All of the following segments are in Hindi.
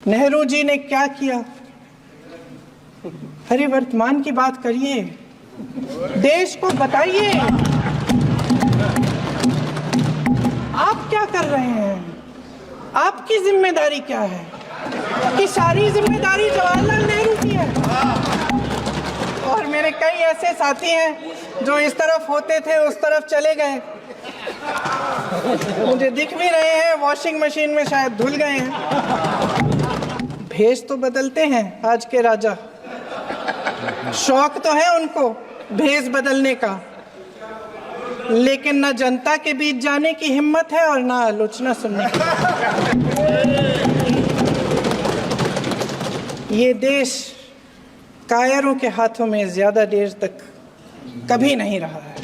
नेहरू जी ने क्या किया? अरे वर्तमान की बात करिए, देश को बताइए आप क्या कर रहे हैं, आपकी जिम्मेदारी क्या है? कि सारी जिम्मेदारी जवाहरलाल नेहरू की है। और मेरे कई ऐसे साथी हैं जो इस तरफ होते थे उस तरफ चले गए, मुझे दिख भी रहे हैं, वॉशिंग मशीन में शायद धुल गए हैं। भेष तो बदलते हैं आज के राजा, शौक तो है उनको भेष बदलने का, लेकिन न जनता के बीच जाने की हिम्मत है और न आलोचना सुनने की। ये देश कायरों के हाथों में ज्यादा देर तक कभी नहीं रहा है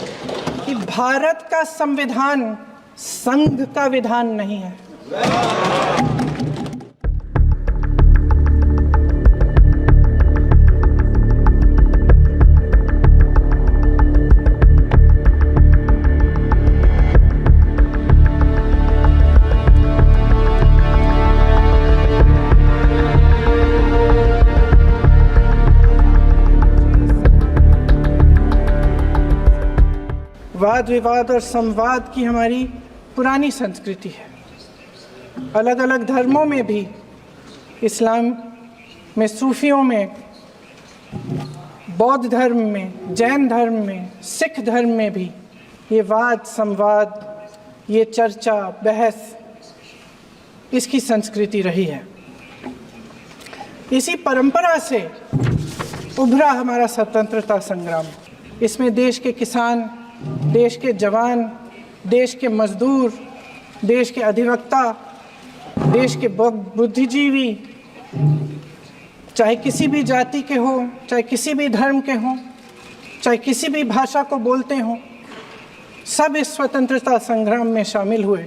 कि भारत का संविधान संघ का विधान नहीं है। वाद विवाद और संवाद की हमारी पुरानी संस्कृति है। अलग अलग धर्मों में भी, इस्लाम में, सूफियों में, बौद्ध धर्म में, जैन धर्म में, सिख धर्म में भी ये वाद संवाद, ये चर्चा बहस, इसकी संस्कृति रही है। इसी परंपरा से उभरा हमारा स्वतंत्रता संग्राम। इसमें देश के किसान, देश के जवान, देश के मजदूर, देश के अधिवक्ता, देश के बुद्धिजीवी, चाहे किसी भी जाति के हो, चाहे किसी भी धर्म के हो, चाहे किसी भी भाषा को बोलते हो, सब इस स्वतंत्रता संग्राम में शामिल हुए।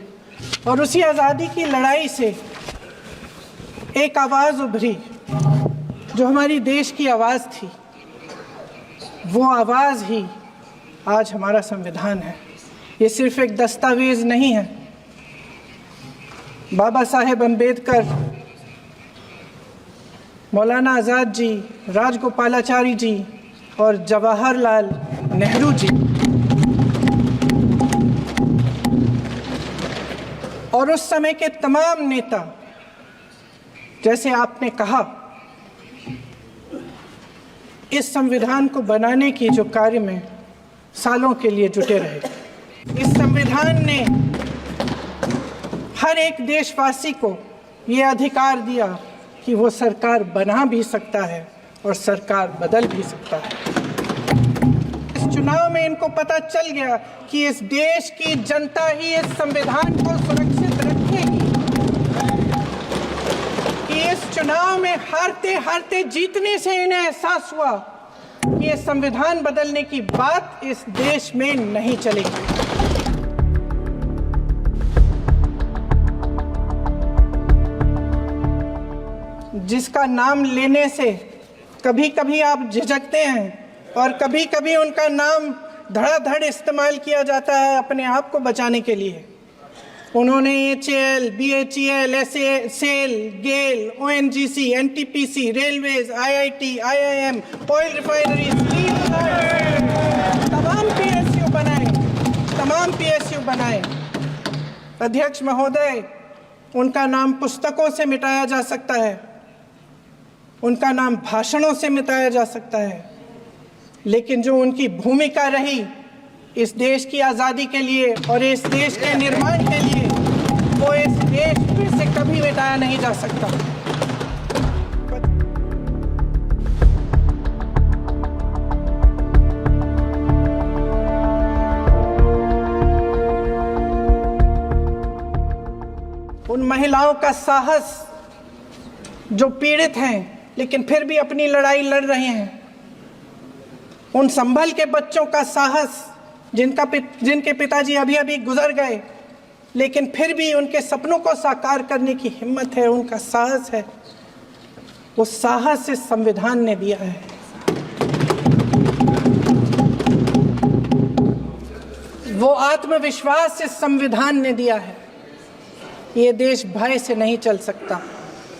और उसी आज़ादी की लड़ाई से एक आवाज़ उभरी जो हमारी देश की आवाज़ थी। वो आवाज़ ही आज हमारा संविधान है। ये सिर्फ एक दस्तावेज नहीं है। बाबा साहेब अम्बेडकर, मौलाना आज़ाद जी, राजगोपालाचारी जी और जवाहरलाल नेहरू जी और उस समय के तमाम नेता, जैसे आपने कहा, इस संविधान को बनाने की जो कार्य में सालों के लिए जुटे रहे। इस संविधान ने हर एक देशवासी को ये अधिकार दिया कि वो सरकार बना भी सकता है और सरकार बदल भी सकता है। इस चुनाव में इनको पता चल गया कि इस देश की जनता ही इस संविधान को सुरक्षित रखेगी, कि इस चुनाव में हारते हारते जीतने से इन्हें एहसास हुआ कि ये संविधान बदलने की बात इस देश में नहीं चलेगी। जिसका नाम लेने से कभी कभी आप झिझकते हैं और कभी कभी उनका नाम धड़ाधड़ इस्तेमाल किया जाता है अपने आप को बचाने के लिए। उन्होंने HAL, BHEL, SAIL, GAIL, ONGC, NTPC, railways, IIT, IIM, oil refineries, तमाम PSU बनाए। अध्यक्ष महोदय, उनका नाम पुस्तकों से मिटाया जा सकता है, उनका नाम भाषणों से मिटाया जा सकता है, लेकिन जो उनकी भूमिका रही इस देश की आज़ादी के लिए और इस देश के निर्माण के लिए, वो इस देश से कभी मिटाया नहीं जा सकता। उन महिलाओं का साहस जो पीड़ित हैं लेकिन फिर भी अपनी लड़ाई लड़ रहे हैं, उन संभल के बच्चों का साहस जिनके पिताजी अभी अभी गुजर गए लेकिन फिर भी उनके सपनों को साकार करने की हिम्मत है, उनका साहस है, वो साहस इस संविधान ने दिया है। वो आत्मविश्वास इस संविधान ने दिया है। ये देश भय से नहीं चल सकता,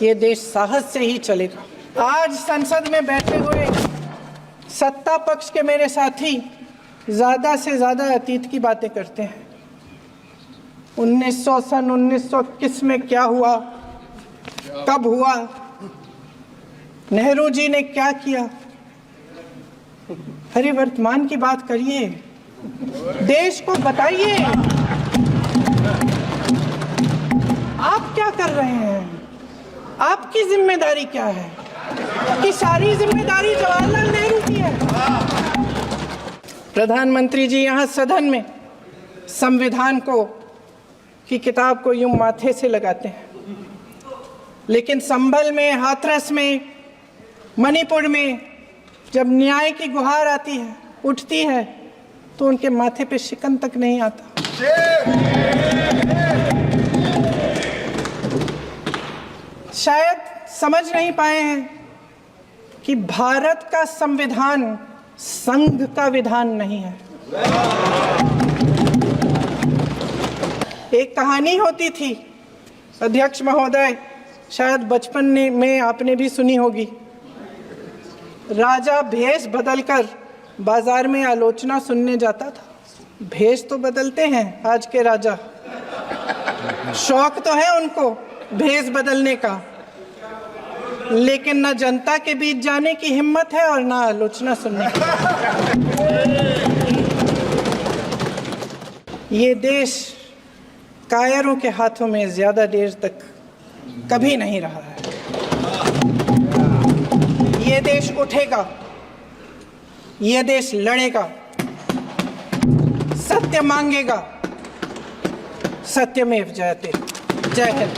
ये देश साहस से ही चलेगा। आज संसद में बैठे हुए सत्ता पक्ष के मेरे साथी ज़्यादा से ज़्यादा अतीत की बातें करते हैं। 1921 में क्या हुआ, कब हुआ, नेहरू जी ने क्या किया। अरे वर्तमान की बात करिए, देश को बताइए आप क्या कर रहे हैं, आपकी जिम्मेदारी क्या है। कि सारी जिम्मेदारी जवाहरलाल नेहरू की है। प्रधानमंत्री जी यहाँ सदन में संविधान को की किताब को यूं माथे से लगाते हैं, लेकिन संभल में, हाथरस में, मणिपुर में जब न्याय की गुहार आती है, उठती है, तो उनके माथे पे शिकन तक नहीं आता। शायद समझ नहीं पाए हैं कि भारत का संविधान संघ का विधान नहीं है। एक कहानी होती थी, अध्यक्ष महोदय, शायद बचपन में आपने भी सुनी होगी। राजा भेष बदलकर बाजार में आलोचना सुनने जाता था। भेष तो बदलते हैं आज के राजा, शौक तो है उनको भेष बदलने का, लेकिन न जनता के बीच जाने की हिम्मत है और न आलोचना सुनने की। ये देश कायरों के हाथों में ज्यादा देर तक कभी नहीं रहा है। ये देश उठेगा, ये देश लड़ेगा, सत्य मांगेगा, सत्यमेव जयते। जय हिंद।